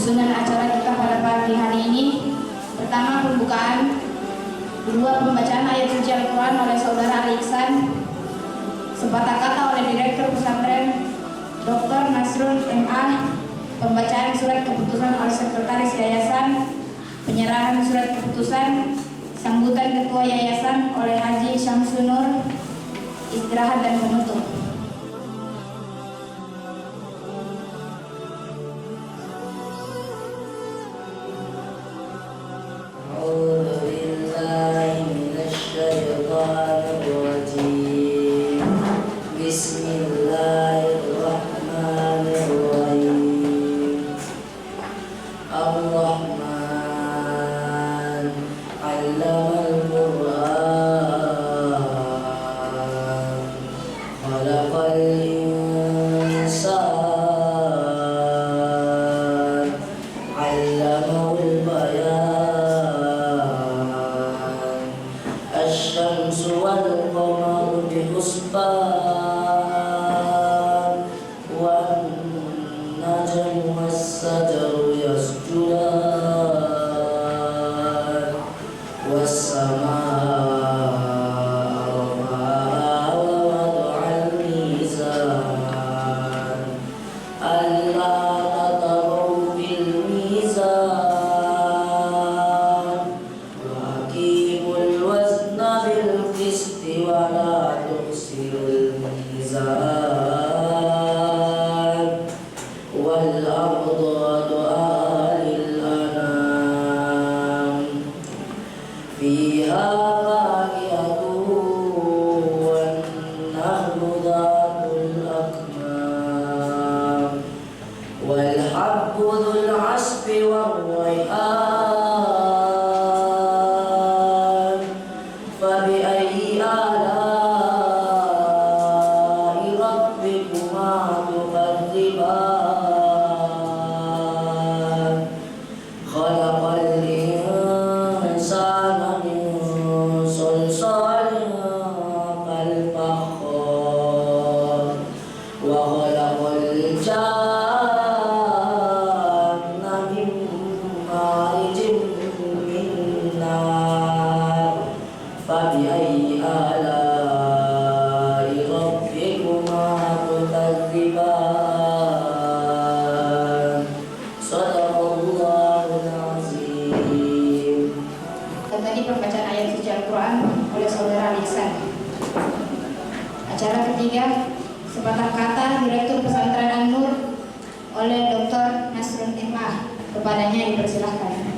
susunan acara kita pada pagi hari ini. Pertama pembukaan, kedua pembacaan ayat suci Al-Quran oleh Saudara Ali Ihsan, sepatah kata oleh Direktur Pesantren Dr. Nasrul MA, pembacaan surat keputusan oleh Sekretaris Yayasan, penyerahan surat keputusan, sambutan Ketua Yayasan oleh Haji Syamsunur, istirahat dan penutup. Acara ketiga, sepatah kata Direktur Pesantren An-Nur oleh Dr. Nasrul MA. Kepadanya dipersilahkan.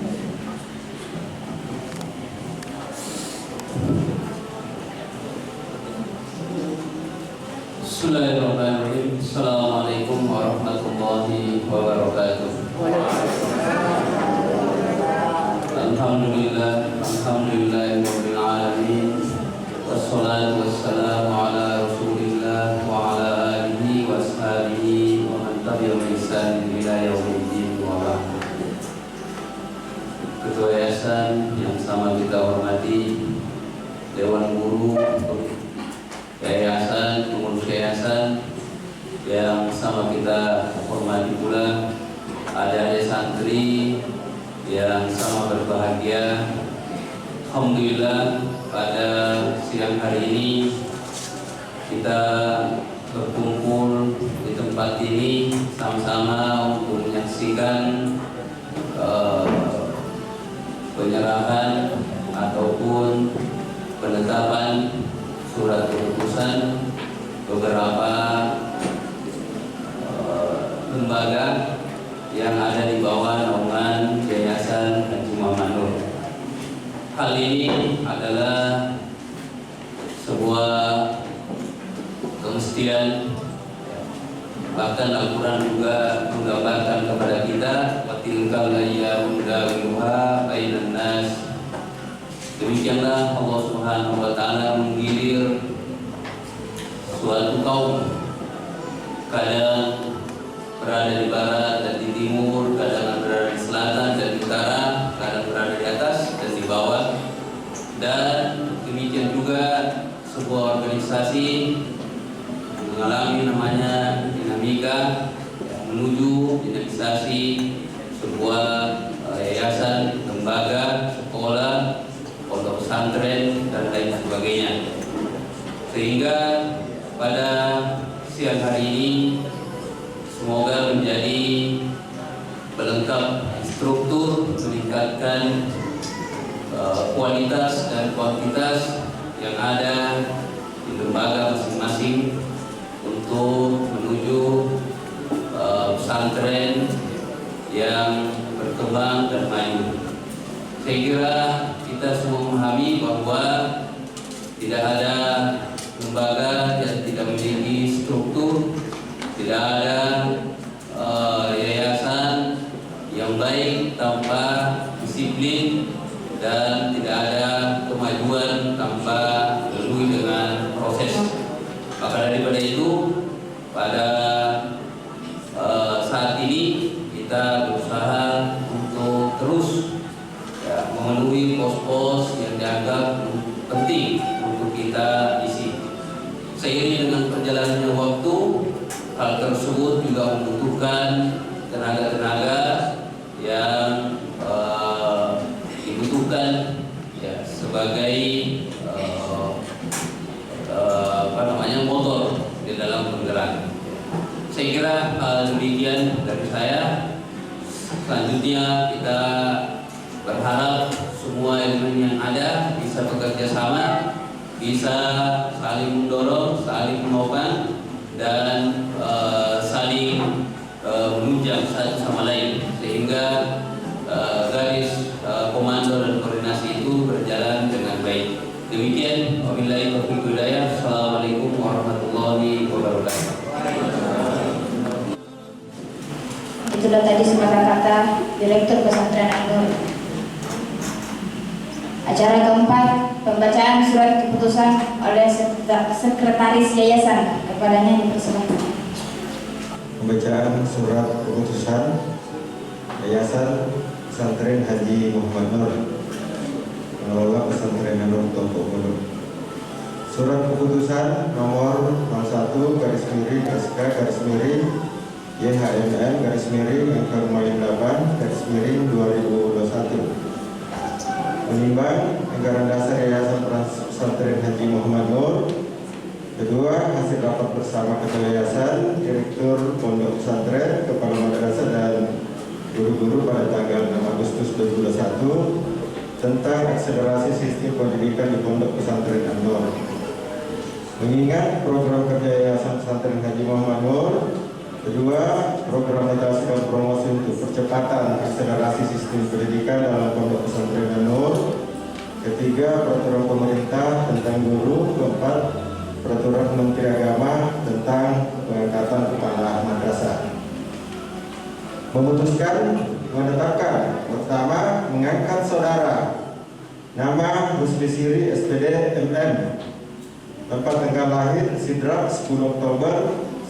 Bismillahirrahmanirrahim. Assalamualaikum warahmatullahi wabarakatuh. Alhamdulillahirabbil alamin. Wassalatu wassalamu ala Rasulillah wa ala alihi wa ashabihi wa man tabi'ahum bi ihsan ila yaumiddin wa ba'd. Ketua Yayasan yang sama kita hormati, Dewan Guru Yayasan, pengurus Yayasan yang sama kita hormati pula, adik-adik santri yang sama berbahagia. Alhamdulillah, pada siang hari ini kita berkumpul di tempat ini sama-sama untuk menyaksikan penyerahan ataupun penetapan surat keputusan beberapa lembaga yang ada di bawah naungan Yayasan Haji Muhammad Nur. Hal ini adalah sebuah kemestian, bahkan Al-Quran juga menggambarkan kepada kita watilkal ayyamu nudawiluha bainan nas. Demikianlah Allah Subhanahu wa taala menggilir suatu kaum, kadang berada di barat dan di timur, kadang berada di selatan dan di utara, kadang berada di atas dan di bawah. Dan demikian juga sebuah organisasi mengalami namanya dinamika menuju dinamisasi sebuah yayasan, lembaga, sekolah, pondok pesantren, dan lain sebagainya. Sehingga pada siang hari ini semoga menjadi pelengkap struktur, meningkatkan kualitas dan kuantitas yang ada di lembaga masing-masing untuk menuju pesantren yang berkembang dan maju. Saya kira kita semua memahami bahwa tidak ada lembaga yang tidak memiliki struktur, tidak ada yayasan yang baik tanpa disiplin, dan tidak ada kemajuan tanpa dilalui dengan proses. Maka daripada itu, pada saat ini kita berusaha untuk terus memenuhi pos-pos yang dianggap penting untuk kita isi. Seiring dengan perjalannya waktu, hal tersebut juga membutuhkan tenaga-tenaga yang dibutuhkan sebagai motor di dalam penggerak. Saya kira demikian dari saya. Selanjutnya kita berharap semua elemen yang ada bisa bekerja sama, bisa saling mendorong, saling menopang, dan saling menunjang satu sama lain, sehingga garis komando dan koordinasi itu berjalan dengan baik. Demikian, wabillahi taufiq wal hidayah. Assalamualaikum warahmatullahi wabarakatuh. Itulah tadi sepatah kata Direktur Pesantren An-Nur. Acara keempat, pembacaan surat keputusan oleh Sekretaris Yayasan. Kepadanya dipersilakan. Pembacaan surat keputusan Yayasan Pesantren Haji Muhammad Nur, pengelola Pesantren An-Nur Tompo Hulu. Surat keputusan nomor 01-YHMN-8/2021 menimbang anggaran dasar Yayasan Pesantren Haji Muhammad Nur. Kedua, hasil rapat bersama Ketua Yayasan, Direktur Pondok Pesantren, Kepala Madrasah dan guru-guru pada tanggal 6 Agustus 2021 tentang akselerasi sistem pendidikan di Pondok Pesantren An-Nur. Mengingat program kerja Yayasan Pesantren Haji Muhammad Nur. Kedua, program edukasi dan promosi untuk percepatan akselerasi sistem pendidikan dalam Pondok Pesantren An-Nur. Ketiga, peraturan pemerintah tentang guru. Keempat, peraturan Menteri Agama tentang pengangkatan kepala madrasah. Memutuskan menetapkan pertama, mengangkat saudara nama Husni Siri SPD MM, tempat tanggal lahir Sidrap 10 Oktober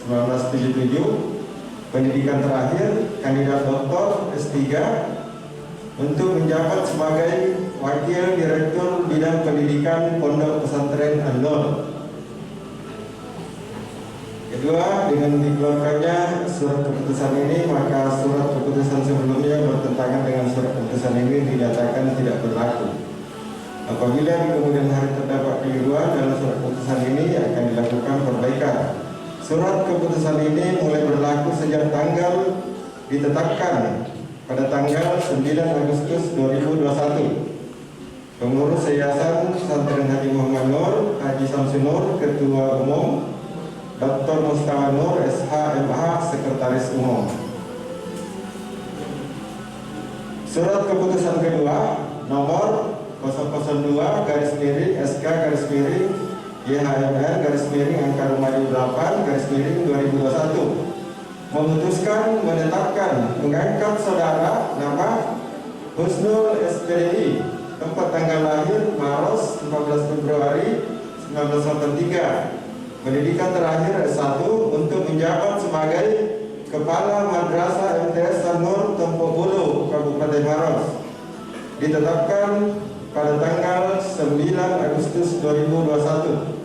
1977, pendidikan terakhir kandidat doktor S3, untuk menjabat sebagai Wakil Direktur Bidang Pendidikan Pondok Pesantren An-Nur. Kedua, dengan dikeluarkannya surat keputusan ini, maka surat keputusan sebelumnya bertentangan dengan surat keputusan ini dinyatakan tidak berlaku. Apabila di kemudian hari terdapat keliruan dalam surat keputusan ini, akan dilakukan perbaikan. Surat keputusan ini mulai berlaku sejak tanggal ditetapkan pada tanggal 9 Agustus 2021. Pengurus Yayasan Pesantren Haji Muhammad Nur, Haji Samsun Nur, Ketua Umum, Dr. Mustafa Nur, SH.MH, Sekretaris Umum. Surat keputusan kedua nomor 002-SK-YHMN-8/2021 memutuskan menetapkan mengangkat saudara nama Husnul SPDI, tempat tanggal lahir Maros 14 Februari 1983, pendidikan terakhir S1, untuk menjabat sebagai Kepala Madrasah MTS An-Nur Tompo Hulu, Kabupaten Maros, ditetapkan pada tanggal 9 Agustus 2021.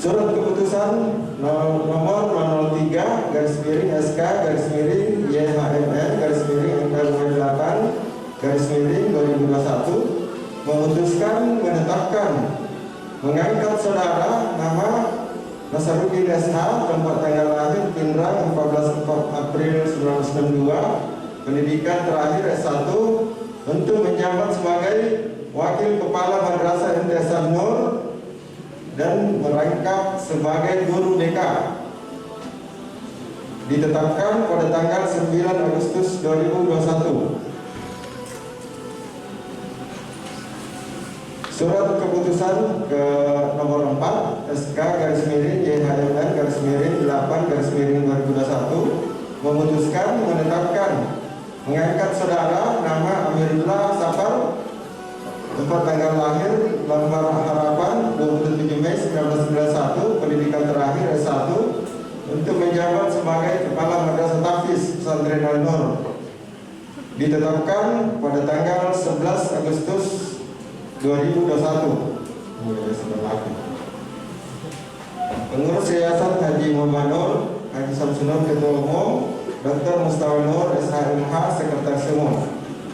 Surat keputusan nomor 003 garis miring SK garis miring YHMN garis miring NK 8 garis miring 2021 memutuskan menetapkan mengangkat saudara nama Nasaruddin SH, tempat tanggal lahir Pindrang 14 April 1962, pendidikan terakhir S1, untuk menjabat sebagai Wakil Kepala Madrasah Intisasan Nur dan merangkap sebagai Guru BK. Ditetapkan pada tanggal 9 Agustus 2021. Surat keputusan ke nomor 4 SK garis miring YHMN garis miring 8 garis miring 2021 memutuskan menetapkan mengangkat saudara nama Amirullah Safar, tempat tanggal lahir Lambar Harapan 27 Mei 1991, pendidikan terakhir S1, untuk menjabat sebagai Kepala Madrasah Tahfiz Pesantren Al-Nur. Ditetapkan pada tanggal 11 Agustus 2021. Pengurus Yayasan Haji Muhammad Nur, Haji Samsunur Ketua Umum, Dr. Mustafa Nur SHMH Sekretaris Umum.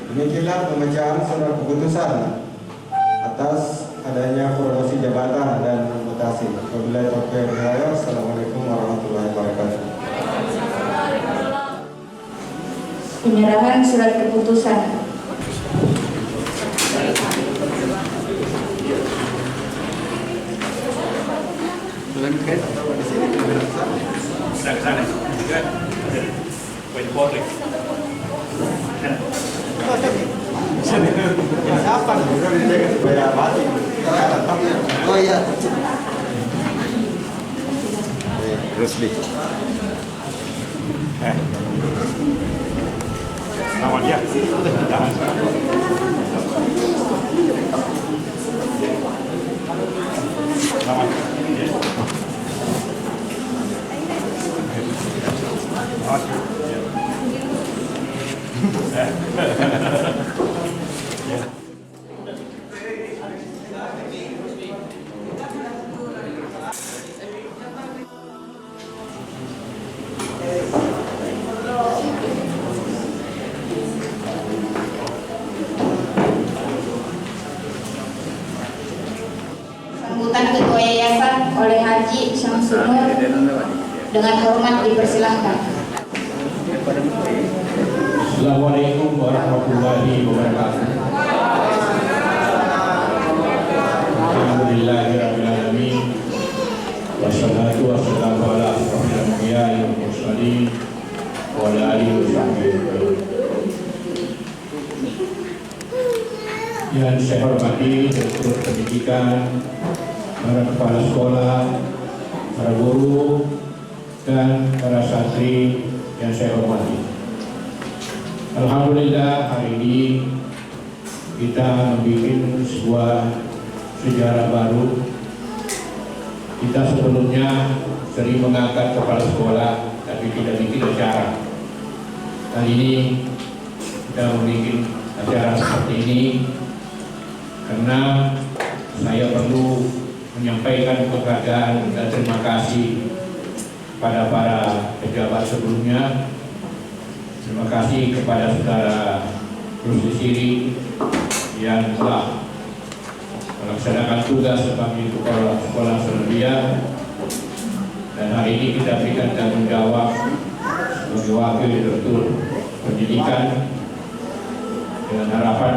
Demikianlah pembacaan surat keputusan atas adanya promosi jabatan dan mutasi. Wabillahi taufiq wal hidayah. Assalamualaikum warahmatullahi wabarakatuh. Penyerahan surat keputusan. Oh iya. Rusli. Lawan dia. Lawan. Sambutan Ketua Yayasan oleh Haji Syamsunur dengan hormat dipersilahkan. Assalamualaikum warahmatullahi wabarakatuh. Alhamdulillahirabbil alamin. Wassalatu wassalamu ala asyrofil anbiya'i wal mursalin wa ala alihi wasahbihi. Yang saya hormati Direktur Pendidikan, para kepala sekolah, para guru, dan para santri yang saya hormati. Alhamdulillah, hari ini kita membuat sebuah sejarah baru. Kita sebelumnya sering mengangkat kepala sekolah, tapi tidak bikin acara. Kali ini kita membuat acara seperti ini karena saya perlu menyampaikan penghargaan dan terima kasih pada para pejabat sebelumnya. Terima kasih kepada saudara Rusli Siri yang telah melaksanakan tugas sebagai kepala sekolah Serbia, dan hari ini kita berikan tanggung jawab sebagai wakil direktur pendidikan dengan harapan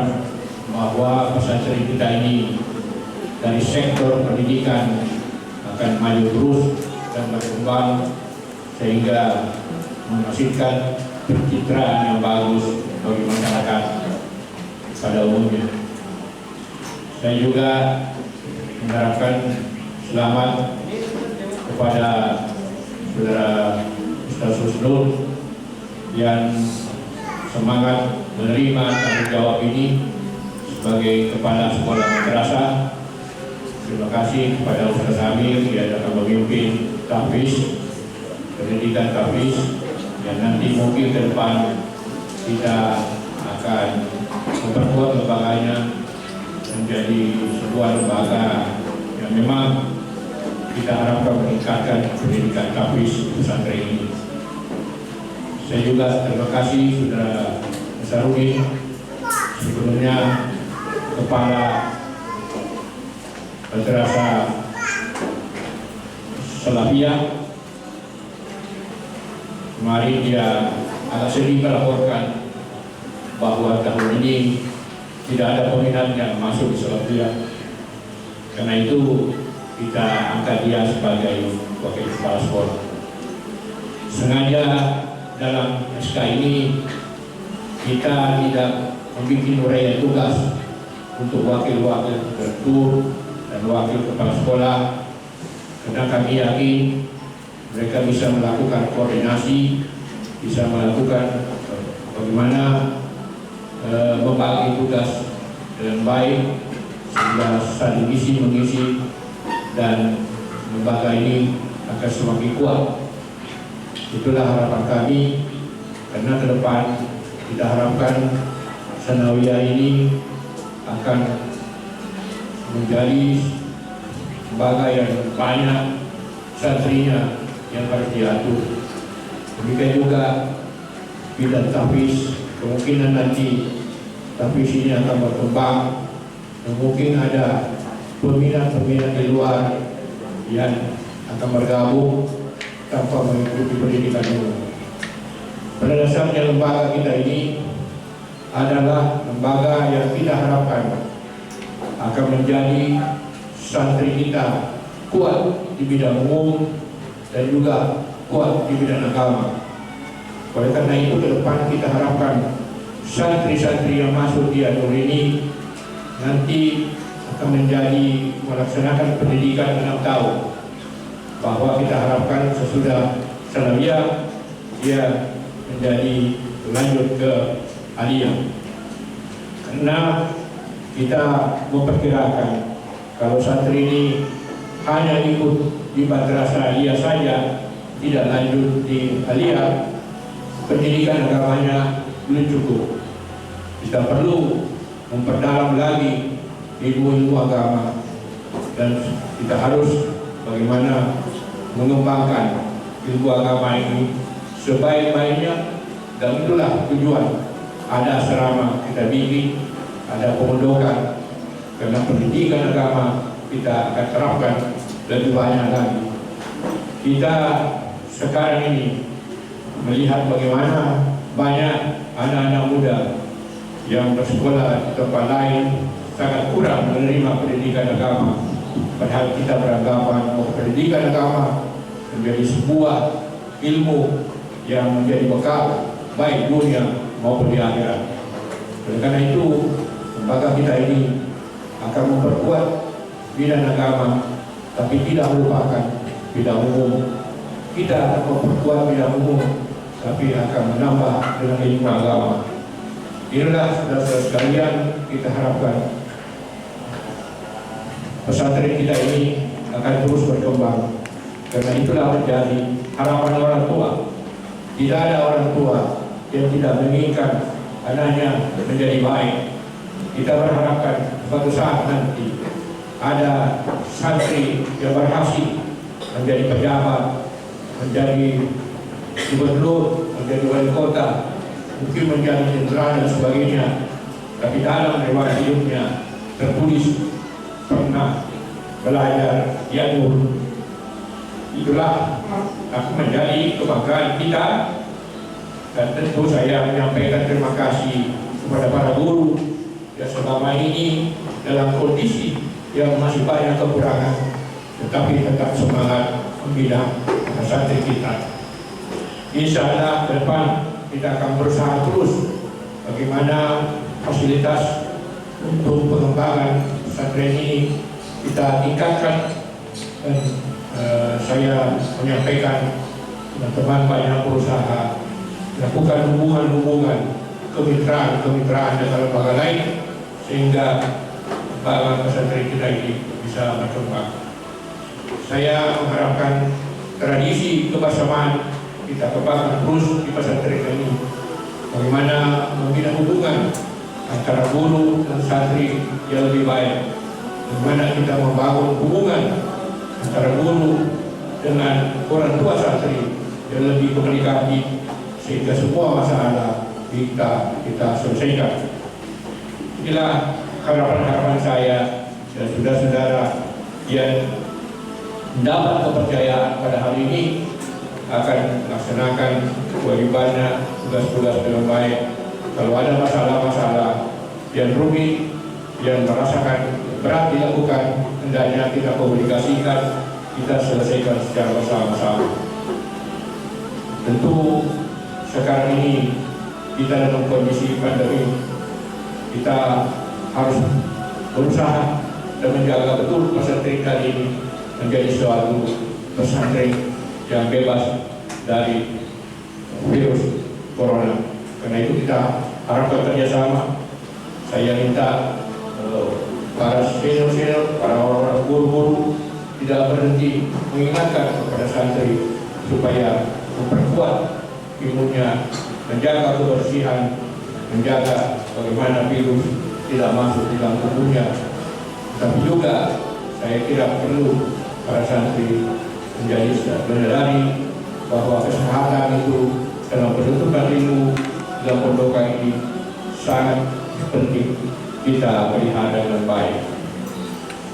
bahwa pesantren kita ini dari sektor pendidikan akan maju terus dan berkembang sehingga menghasilkan pencitraan yang bagus bagi masyarakat pada umumnya. Saya juga mengharapkan selamat kepada saudara Ustaz Husnul yang semangat menerima tanggung jawab ini sebagai kepala sekolah madrasah. Terima kasih kepada Ustaz Amir yang akan memimpin tahfiz, pendidikan tahfiz, yang nanti mungkin ke depan kita akan memperkuat lembaganya menjadi sebuah lembaga yang memang kita harapkan meningkatkan pendidikan tahfiz pesantren ini. Saya juga terima kasih Saudara Nasarudin, sebelumnya Kepala Madrasah Salafiyah. Kemarin dia agak sedih melaporkan bahwa tahun ini tidak ada peminat yang masuk di Salafiyah. Karena itu kita angkat dia sebagai wakil kepala sekolah. Sengaja dalam SK ini kita tidak membuat uraian tugas untuk wakil-wakil direktur dan wakil kepala sekolah, karena kami yakin mereka bisa melakukan koordinasi, bisa melakukan bagaimana membagi tugas dengan baik sehingga saling mengisi dan lembaga ini akan semakin kuat. Itulah harapan kami, karena ke depan kita harapkan Sanawiyah ini akan menjadi lembaga yang banyak santrinya yang harus diatur. Demikian juga bidang tahfiz, kemungkinan nanti tahfiz ini akan berkembang, dan mungkin ada peminat-peminat di luar yang akan bergabung tanpa mengikuti pendidikan umum. Pada dasarnya lembaga kita ini adalah lembaga yang kita harapkan akan menjadi santri kita kuat di bidang umum dan juga kuat di bidang agama. Oleh karena itu ke depan kita harapkan santri-santri yang masuk di An-Nur ini nanti akan menjadi melaksanakan pendidikan 6 tahun. Bahwa kita harapkan sesudah Sanawiyah dia menjadi lanjut ke aliyah. Karena kita memperkirakan kalau santri ini hanya ikut di madrasah aliyah saja, tidak lanjut di aliyah, pendidikan agamanya belum cukup. Kita perlu memperdalam lagi ilmu-ilmu agama, dan kita harus bagaimana mengembangkan ilmu agama ini sebaik-baiknya. Dan itulah tujuan ada asrama kita bikin, ada pemondokan, karena pendidikan agama kita akan terapkan lebih banyak lagi. Kita sekarang ini melihat bagaimana banyak anak-anak muda yang bersekolah di tempat lain sangat kurang menerima pendidikan agama. Padahal kita beranggapan bahwa pendidikan agama menjadi sebuah ilmu yang menjadi bekal baik dunia maupun di akhirat. Oleh karena itu, lembaga kita ini akan memperkuat bidang agama, tapi tidak melupakan bidang umum. Kita akan memperkuat bidang umum, tapi akan menambah dengan ilmu agama. Inilah saudara-saudara sekalian, kita harapkan pesantren kita ini akan terus berkembang. Karena itulah menjadi harapan orang tua. Tidak ada orang tua yang tidak menginginkan anaknya menjadi baik. Kita berharapkan suatu saat nanti ada santri yang berhasil menjadi pejabat, menjadi gubernur, menjadi wali kota, mungkin menjadi jenderal dan sebagainya. Tapi dalam riwayat hidupnya tertulis pernah belajar An-Nur. Itulah akan menjadi kebanggaan kita. Dan tentu saya menyampaikan terima kasih kepada para guru yang selama ini dalam kondisi yang masih banyak kekurangan, tetapi tetap semangat membina santri kita. Insya Allah ke depan kita akan berusaha terus bagaimana fasilitas untuk pengembangan pesantren ini kita tingkatkan. Dan saya menyampaikan teman-teman banyak berusaha lakukan hubungan-hubungan kemitraan dengan lembaga lain sehingga lembaga pesantren kita ini bisa berkembang. Saya mengharapkan tradisi kebersamaan kita kembangkan terus di pesantren ini. Bagaimana membina hubungan antara guru dan santri yang lebih baik. Bagaimana kita membangun hubungan antara guru dengan orang tua santri yang lebih komunikasi sehingga semua masalah kita selesaikan. Inilah harapan-harapan saya dan saudara-saudara yang mendapat kepercayaan pada hari ini akan melaksanakan kewajibannya, tugas-tugas dengan baik. Kalau ada masalah-masalah yang rumit, yang merasakan berat dilakukan, hendaknya kita komunikasikan, kita selesaikan secara bersama-sama. Tentu sekarang ini kita dalam kondisi pandemi, kita harus berusaha dan menjaga betul pesantren kali ini menjadi suatu pesantren yang bebas dari virus corona. Karena itu kita harapkan kerjasama. Saya minta para senior-senior, para orang-orang guru-guru tidak berhenti mengingatkan kepada santri supaya memperkuat ilmunya, menjaga kebersihan, menjaga bagaimana virus tidak masuk di dalam tubuhnya. Tapi juga saya kira perlu para santri menjadi menyadari bahwa kesehatan itu dalam penuntutan ilmu dalam pondokan ini sangat penting kita pelihara dengan baik.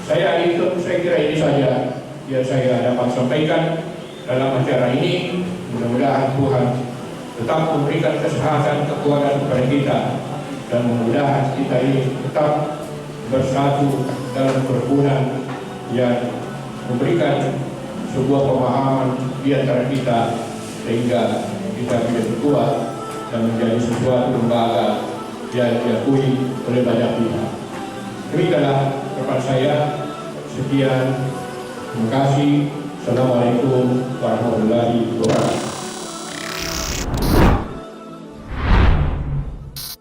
Saya kira ini saja yang saya dapat sampaikan dalam acara ini. Mudah-mudahan Tuhan tetap memberikan kesehatan, kekuatan kepada kita, dan mudah-mudahan kita ini tetap bersatu dalam kerukunan yang memberikan sebuah pemahaman di antara kita sehingga kita bisa kuat dan menjadi sesuatu lembaga yang diakui oleh banyak pihak. Demikianlah kepada saya. Sekian. Terima kasih. Assalamualaikum warahmatullahi wabarakatuh.